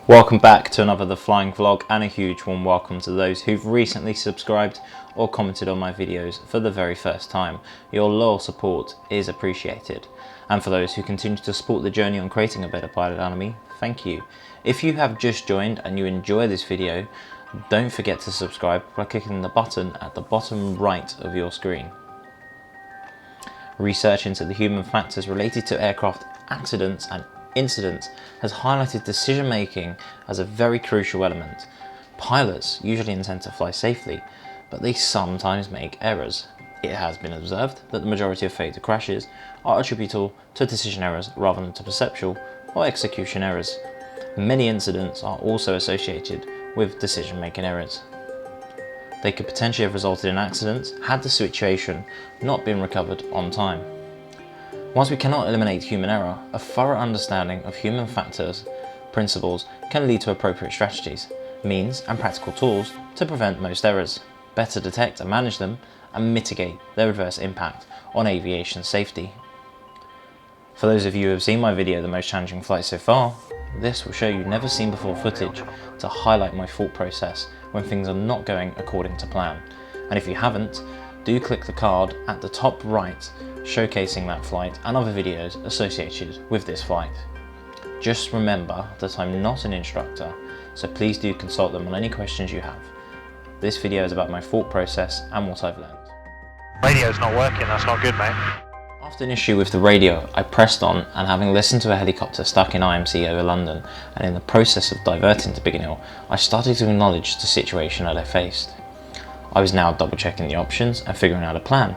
Welcome back to another The Flying Vlog, and a huge warm welcome to those who've recently subscribed or commented on my videos for the very first time. Your loyal support is appreciated. And for those who continue to support the journey on creating a better pilot army, thank you. If you have just joined and you enjoy this video, don't forget to subscribe by clicking the button at the bottom right of your screen. Research into the human factors related to aircraft accidents and incidents has highlighted decision making as a very crucial element. Pilots usually intend to fly safely, but they sometimes make errors. It has been observed that the majority of fatal crashes are attributable to decision errors rather than to perceptual or execution errors. Many incidents are also associated with decision making errors. They could potentially have resulted in accidents had the situation not been recovered on time. Whilst we cannot eliminate human error, a thorough understanding of human factors, principles can lead to appropriate strategies, means and practical tools to prevent most errors, better detect and manage them, and mitigate their adverse impact on aviation safety. For those of you who have seen my video, The Most Challenging Flight So Far, this will show you never seen before footage to highlight my thought process when things are not going according to plan. And if you haven't, do click the card at the top right showcasing that flight and other videos associated with this flight. Just remember that I'm not an instructor, so please do consult them on any questions you have. This video is about my thought process and what I've learned. Radio's not working, that's not good, mate. After an issue with the radio, I pressed on, and having listened to a helicopter stuck in IMC over London and in the process of diverting to Biggin Hill, I started to acknowledge the situation that I faced. I was now double checking the options and figuring out a plan.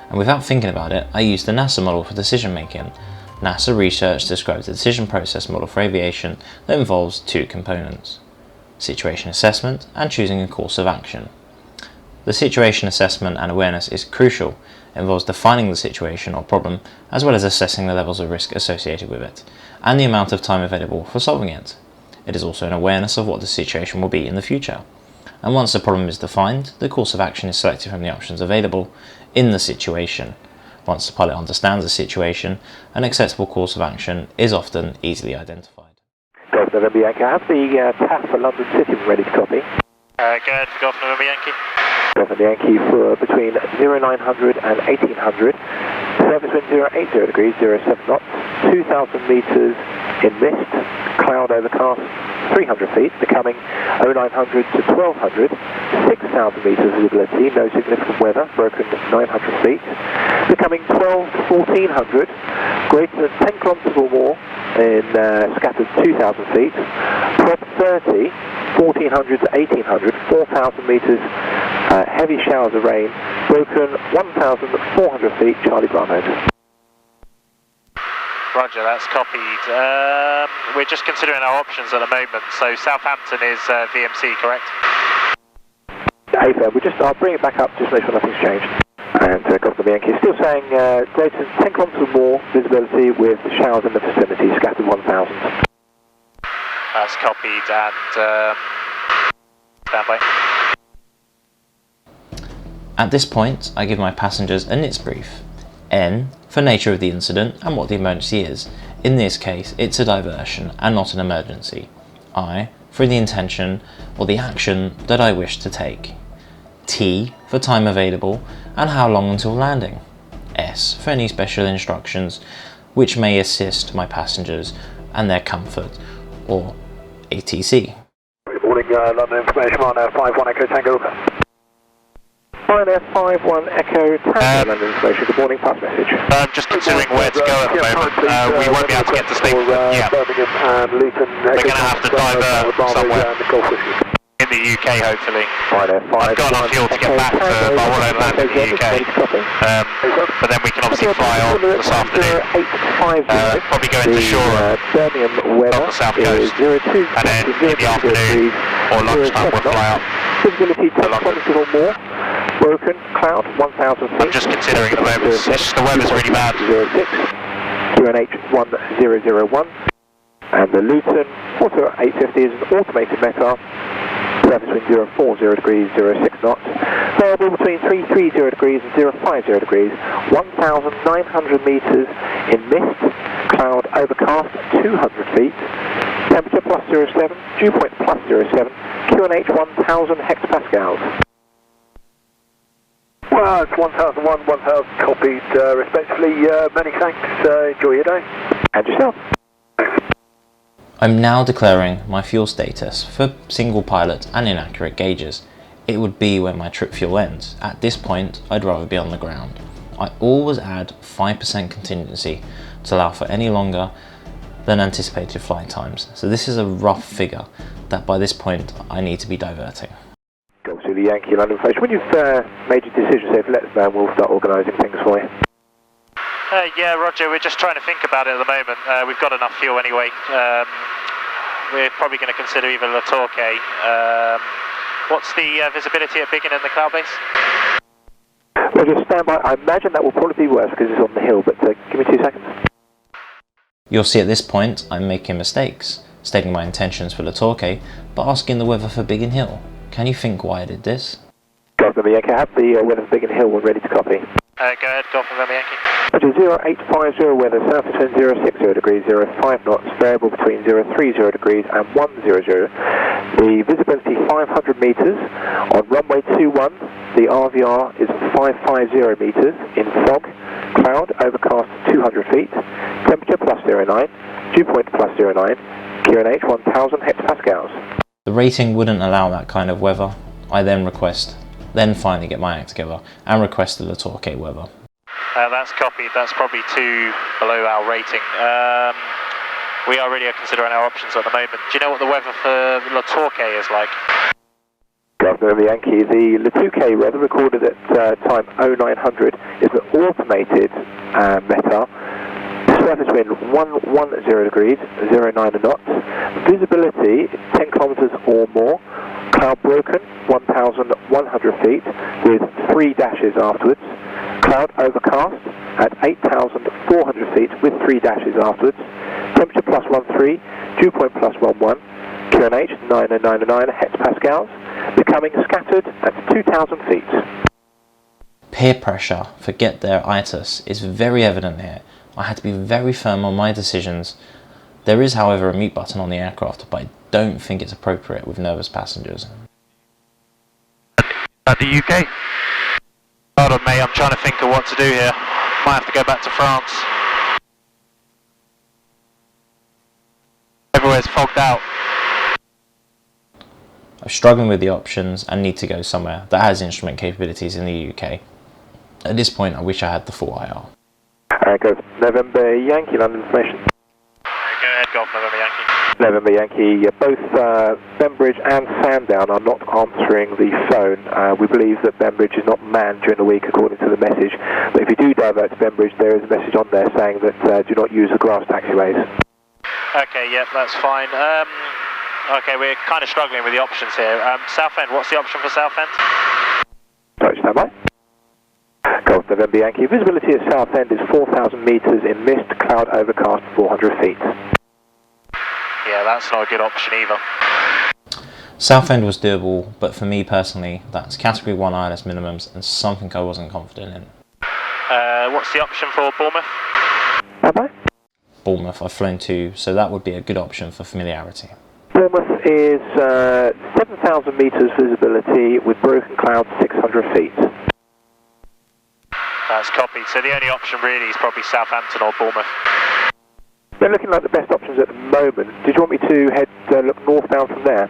And without thinking about it, I used the NASA model for decision making. NASA research describes a decision process model for aviation that involves two components: situation assessment and choosing a course of action. The situation assessment and awareness is crucial. It involves defining the situation or problem, as well as assessing the levels of risk associated with it, and the amount of time available for solving it. It is also an awareness of what the situation will be in the future. And once the problem is defined, the course of action is selected from the options available in the situation. Once the pilot understands the situation, an acceptable course of action is often easily identified. Golf November Yankee, I have the TAF for London City ready to copy. Go ahead for Golf November Yankee. Golf November Yankee for between 0900 and 1800, service wind 080 degrees, 07 knots, 2,000 metres in mist, cloud overcast, 300 feet, becoming 0900 to 1200, 6,000 metres visibility, no significant weather, broken 900 feet, becoming 12 to 1400, greater than 10 kilometres or more in scattered 2,000 feet, prop 30, 1400 to 1800, 4,000 metres, heavy showers of rain, broken 1,400 feet, Charlie Bravo. Roger, that's copied. We're just considering our options at the moment, so Southampton is VMC, correct? I'll bring it back up, just make sure nothing's changed. And Golf November Yankee still saying greater than 10 kilometres or more visibility with showers in the vicinity, scattered 1,000. That's copied, and stand by. At this point, I give my passengers a NITS brief. N for nature of the incident and what the emergency is. In this case, it's a diversion and not an emergency. I for the intention or the action that I wish to take. T for time available and how long until landing. S for any special instructions which may assist my passengers and their comfort, or ATC. Good morning, London Information on 51 Echo Tango. Ryanair 51 Echo Tango, London Information. Good morning, pass message. I'm just considering where to go at the moment. We won't be able to get to Stapleford. Yeah. Birmingham and Luton. We're going to have to divert somewhere. In the UK, hopefully. I've got enough fuel to get back for my one land in the UK. But then we can obviously fly on this afternoon. Probably go into Shore off the south coast. And then in the afternoon or lunchtime we'll fly up. Visibility 10 kilometres or more. Broken, cloud, 1,000 feet. I'm just considering at the moment. It's just the weather's really bad. 06, QNH 1001. And the Luton Auto 850 is an automated METAR. Surface wind 040 degrees, 06 knots. Variable between 330 degrees and 050 degrees. 1,900 metres in mist, cloud overcast, 200 feet. Temperature plus 07, dew point plus 07, QNH 1000 hectopascals. Well, it's 1001, 1000 copied respectively. Many thanks. Enjoy your day. And yourself. I'm now declaring my fuel status for single pilot and inaccurate gauges. It would be when my trip fuel ends. At this point, I'd rather be on the ground. I always add 5% contingency to allow for any longer than anticipated flight times. So this is a rough figure that by this point I need to be diverting. Go to the Yankee London Flight. When you've made your decision, say, let us know and we'll start organising things for you. Yeah, Roger, we're just trying to think about it at the moment. We've got enough fuel anyway. We're probably going to consider either La Torque. What's the visibility at Biggin in the cloud base? Well, just stand by. I imagine that will probably be worse because it's on the hill, but give me 2 seconds. You'll see at this point I'm making mistakes, stating my intentions for La Torque, but asking the weather for Biggin Hill. Can you think why I did this? Golf November Yankee, have the weather for Biggin Hill when ready to copy. Go ahead, Golf November Yankee. Roger, 0850 weather, south of 060 degrees, 05 knots, variable between 030 degrees and 100. The visibility 500 metres. On runway 21, the RVR is 550 metres in fog, cloud, overcast 200 feet, temperature plus 09, dew point plus 09, QNH 1000 hectopascals. The rating wouldn't allow that kind of weather. I then finally get my act together and request the La Torque weather. That's copied. That's probably too below our rating. We are really considering our options at the moment. Do you know what the weather for La Torque is like? Governor Yankee, the La Torque weather recorded at time 0900 is an automated METAR. Surface wind 110 degrees, 09 knots. Visibility 10 kilometers or more. Cloud broken 1,100 feet with 3 dashes afterwards. Cloud overcast at 8,400 feet with 3 dashes afterwards. Temperature plus 13, dew point plus 11. QNH 909 hectopascals. Becoming scattered at 2,000 feet. Peer pressure for get there itis is very evident here. I had to be very firm on my decisions. There is, however, a mute button on the aircraft, but I don't think it's appropriate with nervous passengers. At the UK? Hold on, mate, I'm trying to think of what to do here. Might have to go back to France. Everywhere's fogged out. I'm struggling with the options and need to go somewhere that has instrument capabilities in the UK. At this point, I wish I had the full IR. Go November Yankee, London information. Go ahead, Golf November Yankee. November Yankee, both Bembridge and Sandown are not answering the phone. We believe that Bembridge is not manned during the week according to the message. But if you do divert to Bembridge, there is a message on there saying that do not use the grass taxiways. Okay, yep, that's fine. Okay, we're kind of struggling with the options here. Southend, what's the option for Southend? Sorry, stand by. Golf November Yankee, visibility at Southend is 4,000 metres in mist, cloud overcast 400 feet. Yeah, that's not a good option either. Southend was doable, but for me personally, that's category 1 ILS minimums and something I wasn't confident in. What's the option for Bournemouth? Bye-bye. Bournemouth I've flown to, so that would be a good option for familiarity. Bournemouth is 7,000 metres visibility with broken clouds 600 feet. That's copied. So the only option really is probably Southampton or Bournemouth. They're looking like the best options at the moment. Did you want me to head look northbound from there?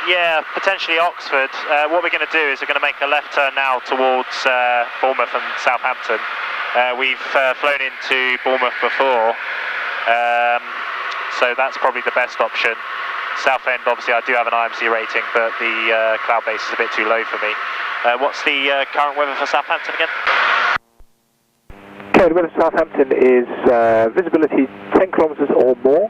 Yeah, potentially Oxford. What we're going to do is we're going to make a left turn now towards Bournemouth and Southampton. We've flown into Bournemouth before, so that's probably the best option. Southend, obviously I do have an IMC rating, but the cloud base is a bit too low for me. What's the current weather for Southampton again? Okay, the weather for Southampton is visibility 10 kilometres or more,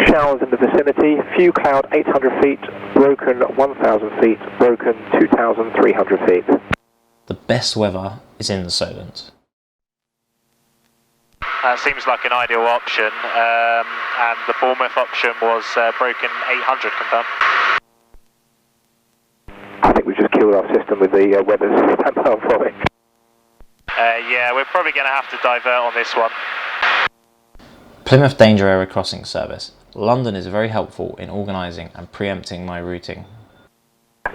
showers in the vicinity, few cloud 800 feet, broken 1,000 feet, broken 2,300 feet. The best weather is in the Solent. Seems like an ideal option, and the Bournemouth option was broken 800 confirmed. I think we've just killed our system with the weather stand by for it. Yeah, we're probably going to have to divert on this one. Plymouth Danger Area Crossing Service. London is very helpful in organising and preempting my routing.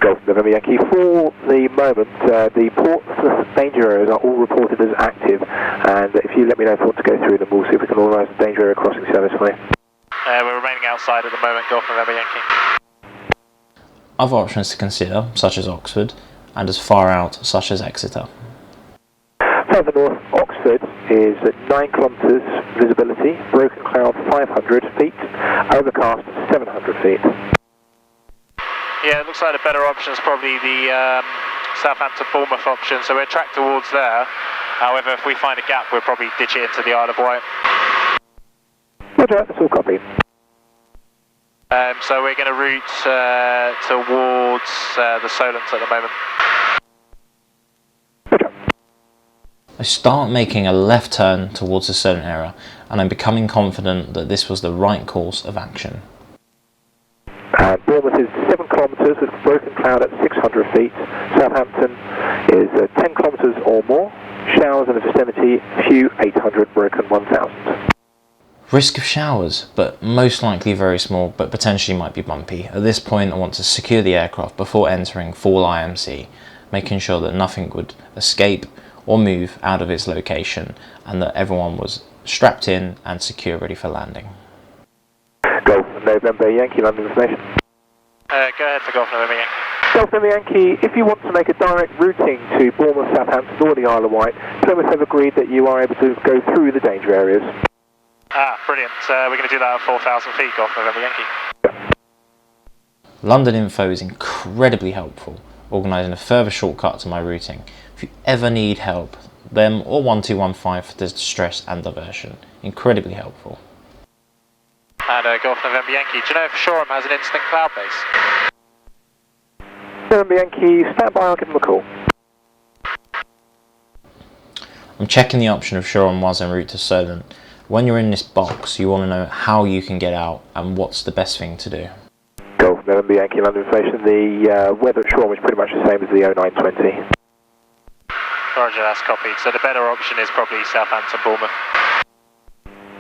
Golf November Yankee, for the moment, the ports danger areas are all reported as active, and if you let me know if you want to go through them, we'll see if we can organise the danger area crossing service for you. We're remaining outside at the moment, Golf November Yankee. Other options to consider, such as Oxford, and as far out, such as Exeter. Further north, Oxford is at 9 kilometres visibility, broken cloud 500 feet, overcast 700 feet. Yeah, it looks like the better option is probably the Southampton Bournemouth option, so we'll track towards there. However, if we find a gap, we'll probably ditch it into the Isle of Wight. Roger, that's all copied. So we're going to route towards the Solent at the moment. Roger. I start making a left turn towards the Solent area, and I'm becoming confident that this was the right course of action. Bournemouth is 7 kilometres with broken cloud at 600 feet. Southampton is 10 kilometres or more. Showers in the vicinity, few 800, broken 1000. Risk of showers, but most likely very small, but potentially might be bumpy. At this point I want to secure the aircraft before entering full IMC, making sure that nothing would escape or move out of its location, and that everyone was strapped in and secure, ready for landing. Golf November Yankee, London information. Go ahead for Golf November Yankee. Golf November Yankee, if you want to make a direct routing to Bournemouth, Southampton or the Isle of Wight, Plymouth have agreed that you are able to go through the danger areas. Brilliant. We're going to do that at 4,000 feet, Golf November Yankee. London Info is incredibly helpful, organising a further shortcut to my routing. If you ever need help, them or 1215 for distress and diversion. Incredibly helpful. And Golf November Yankee, do you know if Shoreham has an instant cloud base? November Yankee, stand by, I'll give them a call. I'm checking the option of Shoreham was en route to Solent. When you're in this box, you want to know how you can get out and what's the best thing to do. Golf November Yankee, London information. The weather at Shoreham is pretty much the same as the 0920. Roger, that's copied. So the better option is probably Southampton Bournemouth.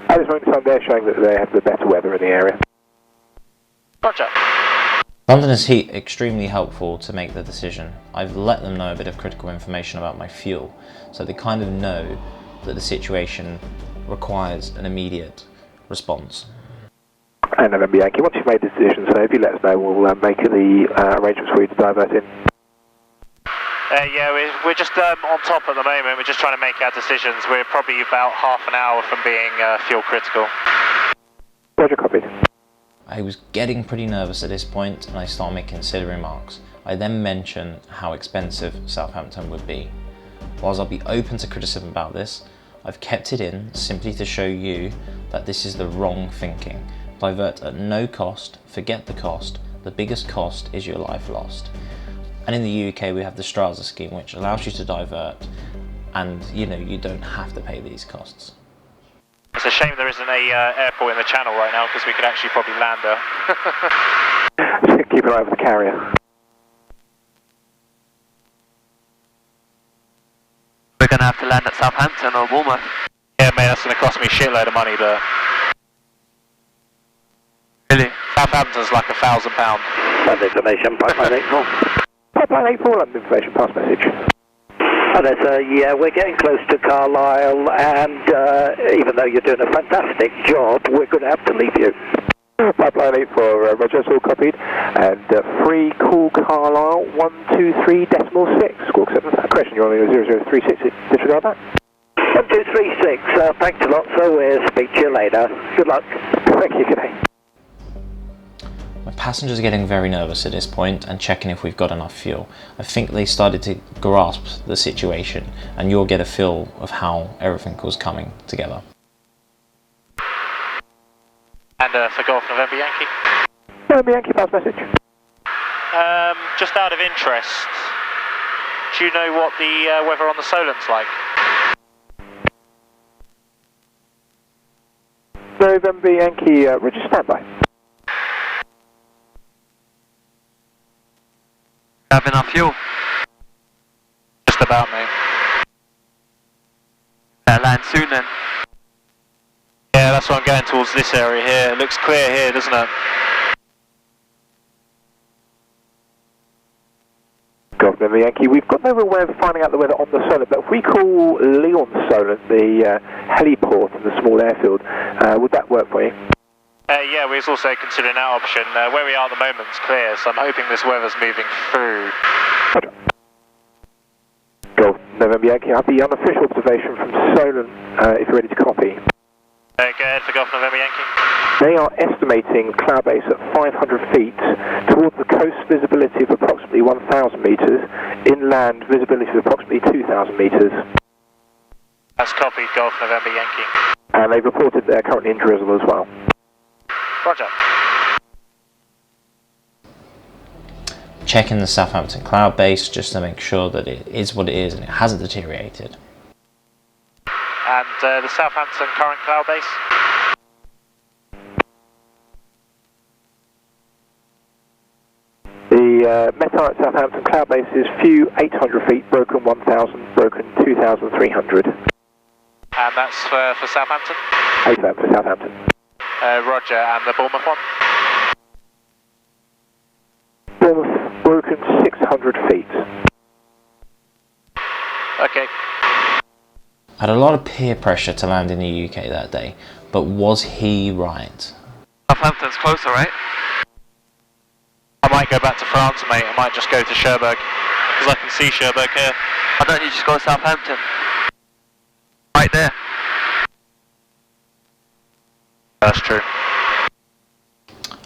At this moment in time, they're showing that they have the better weather in the area. Roger. London is extremely helpful to make the decision. I've let them know a bit of critical information about my fuel, so they kind of know that the situation requires an immediate response. And November Yankee, once you've made the decision, so if you let us know, we'll make the arrangements for you to divert in. Yeah, we're just on top at the moment. We're just trying to make our decisions. We're probably about half an hour from being fuel critical. Roger, copied. I was getting pretty nervous at this point, and I start making silly remarks. I then mention how expensive Southampton would be. Whilst I'll be open to criticism about this, I've kept it in simply to show you that this is the wrong thinking. Divert at no cost, forget the cost. The biggest cost is your life lost. And in the UK we have the Strasser scheme, which allows you to divert, and you don't have to pay these costs. It's a shame there isn't a airport in the channel right now, because we could actually probably land there. Keep an eye over the carrier. We're going to have to land at Southampton or Bournemouth. Yeah, mate, that's going to cost me a shitload of money, but... Really? Southampton's like £1,000. London information, pipeline 84. Pipeline 84, London information, pass message. Hi there, sir. Yeah, we're getting close to Carlisle, and even though you're doing a fantastic job, we're going to have to leave you. Pipeline 84, Roger, all copied. And free call Carlisle 123.6. Squawk 7. Question, you're on 0036. Disregard that. 1236. Thanks a lot, sir. We'll speak to you later. Good luck. Thank you, good day. My passengers are getting very nervous at this point and checking if we've got enough fuel. I think they started to grasp the situation, and you'll get a feel of how everything was coming together. And for Golf November Yankee. November Yankee, pass message. Just out of interest, do you know what the weather on the Solent's like? November Yankee, Roger, standby. Have enough fuel? Just about, mate. Land soon then. Yeah, that's what I'm going towards this area here. It looks clear here, doesn't it? Golf November Yankee, we've got no real way of finding out the weather on the Solent, but if we call Leon Solent, the heliport in the small airfield, would that work for you? Yeah, we was also considering that option. Where we are at the moment is clear, so I'm hoping this weather's moving through. Roger. Golf November Yankee, I have the unofficial observation from Solent, if you're ready to copy. Go ahead for Golf November Yankee. They are estimating cloud base at 500 feet, towards the coast visibility of approximately 1,000 metres, inland visibility of approximately 2,000 metres. That's copied, Golf November Yankee. And they've reported they're currently in drizzle as well. Roger. Checking the Southampton cloud base just to make sure that it is what it is and it hasn't deteriorated. And the Southampton current cloud base? The METAR at Southampton cloud base is few 800 feet, broken 1,000, broken 2,300. And that's for Southampton? ASAP for Southampton. Roger, and the Bournemouth one? Bournemouth, broken 600 feet. Okay. I had a lot of peer pressure to land in the UK that day, but was he right? Southampton's closer, right? I might go back to France, mate. I might just go to Cherbourg, because I can see Cherbourg here. Why don't you just go to Southampton? Right there. That's true.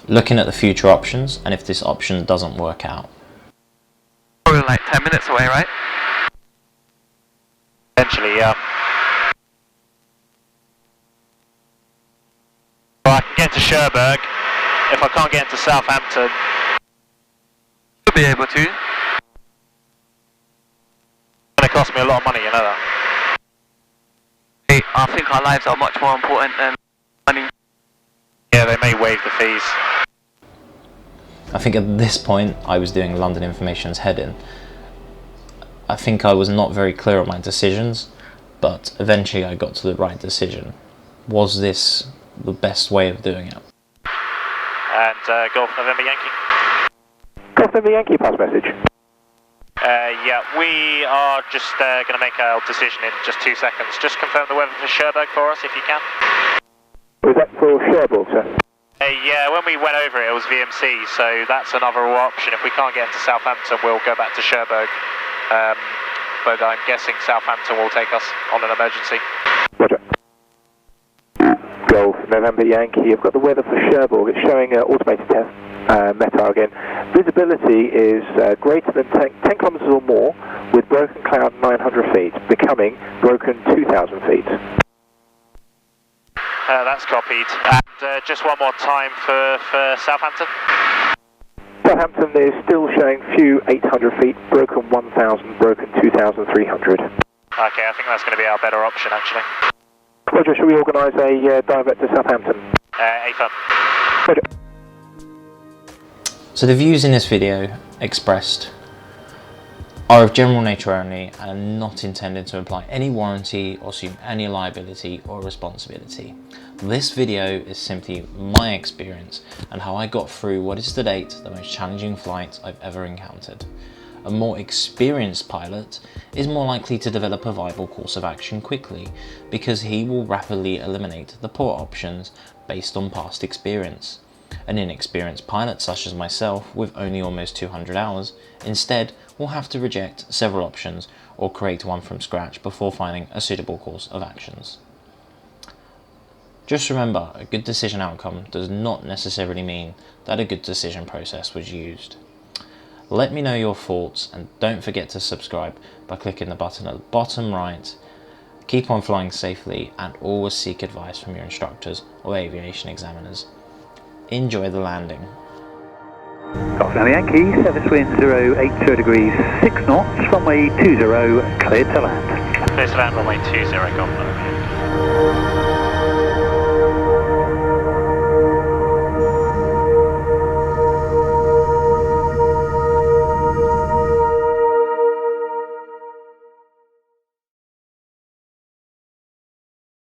Looking at the future options, and if this option doesn't work out. Probably like 10 minutes away, right? Potentially, yeah. Well, I can get to Cherbourg. If I can't get into Southampton, You'll be able to. it's going to cost me a lot of money, you know that. Hey, I think our lives are much more important than money. Yeah, they may waive the fees. I think at this point I was doing London Information's head-in. I think I was not very clear on my decisions, but eventually I got to the right decision. Was this the best way of doing it? And Golf November Yankee? Golf November Yankee, pass message. Yeah, we are just going to make our decision in just 2 seconds. Just confirm the weather for Cherbourg for us, if you can. Was that for Cherbourg, sir? Yeah, when we went over it, it was VMC, so that's another option. If we can't get into Southampton, we'll go back to Cherbourg. But I'm guessing Southampton will take us on an emergency. Roger. Golf November Yankee, I've got the weather for Cherbourg. It's showing automated test, METAR again. Visibility is greater than 10 kilometres or more, with broken cloud 900 feet, becoming broken 2,000 feet. That's copied. And just one more time for Southampton. Southampton is still showing few 800 feet, broken 1,000, broken 2,300. Okay, I think that's going to be our better option, actually. Roger, shall we organise a divert to Southampton? AFM. Roger. So the views in this video expressed are of general nature only and are not intended to imply any warranty or assume any liability or responsibility. This video is simply my experience and how I got through what is to date the most challenging flight I've ever encountered. A more experienced pilot is more likely to develop a viable course of action quickly because he will rapidly eliminate the poor options based on past experience. An inexperienced pilot such as myself with only almost 200 hours instead will have to reject several options or create one from scratch before finding a suitable course of actions. Just remember, a good decision outcome does not necessarily mean that a good decision process was used. Let me know your thoughts and don't forget to subscribe by clicking the button at the bottom right. Keep on flying safely and always seek advice from your instructors or aviation examiners. Enjoy the landing. Golf November Yankee, service wind 080 degrees, 6 knots, runway 20, cleared to land. Clear to land, runway 20, Golf.